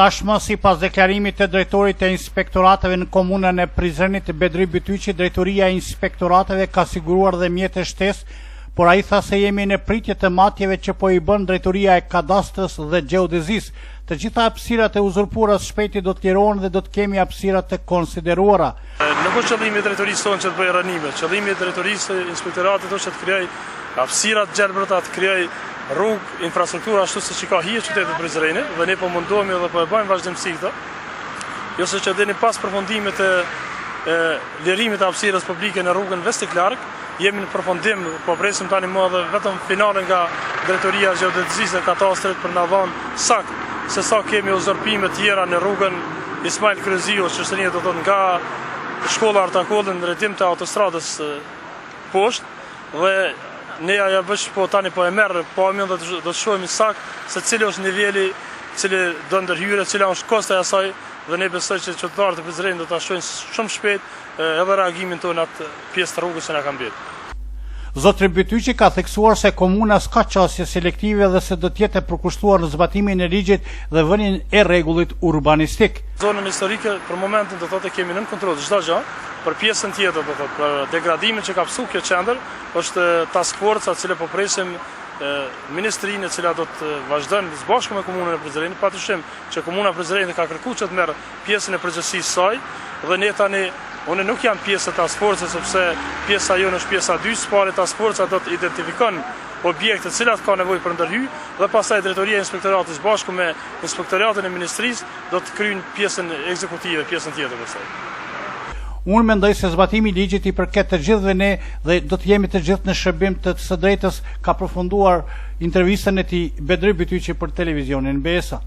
Tashmë, sipas deklarimit të drejtorit të inspektorateve në komunën e Prizrenit, Bedri Bytyqi, drejtoria e inspektorateve ka siguruar dhe mjete shtesë, por ai tha se jemi në pritje të matjeve që po i bën drejtoria e kadastrës dhe gjeodezisë. Të gjitha hapësirat e uzurpuarës shpejti do të lirohen dhe do të kemi hapësira të konsideruara. Nuk është qëllimi i drejtorisë tonë që të bëjë rënime, qëllimi i drejtorisë të inspektoratit është të krijojë hapësira të gjelbërta, të krijojë rrugë, infrastruktura ashtu siç ka hije qytetit Prizrenit, dhe ne po mundohemi dhe po e bëjmë vazhdimsi këtë. Jo se që dini pas përfundimit të lirimit të hapësirës publike në rrugën Vestiklark, jemi në përfundim, po presim tani më dhe vetëm finalen nga drejtoria e gjeodezisë dhe katastrit për na dhënë sakt se sa kemi uzurpime të tjera në rrugën Ismail Kryziu, qytetarënia do të thonë nga shkolla Artakollën në drejtim të autostradës poshtë, dhe ne ajo bësh po tani po e merr, po më do të shohim sakt se cili është niveli, cili do ndërhyre, cila është kosta e asaj, dhe ne besoj që qytetarët e Prizrenit do ta shohin shumë shpejt edhe reagimin tonë atë pjesë të rrugës që na ka mbetur. Zotri Bytyqi ka theksuar se komuna s'ka qasje selektive dhe se do të jetë e përkushtuar në zbatimin e ligjit dhe vënien e rregullit urbanistik. Zonën historike për momentin do thotë kemi nën kontroll çdo gjë, për pjesën tjetër do thotë për degradimin që ka psu kjo qendër është task force e cila po presim ministrinë e cila do të vazhdojnë së bashku me komunën e Prizrenit, patyshim që komuna e Prizrenit ka kërkuar që të merr pjesën e përgjegjësisë saj, dhe ne tani unë nuk jam pjesë e task force sepse pjesa jonë është pjesa 2, pari task force do të identifikon objekte të cilat ka nevojë për ndërhyj dhe pastaj drejtoria e inspektoratit së bashku me inspektoratin e ministrisë do të kryejnë pjesën ekzekutive, pjesën tjetër pastaj. Unë mendoj se zbatimi i ligjit i përket të gjithëve ne dhe do të jemi të gjithë në shërbim të së drejtës, ka përfunduar intervistën e tij Bedri Bytyqi për televizionin BSA.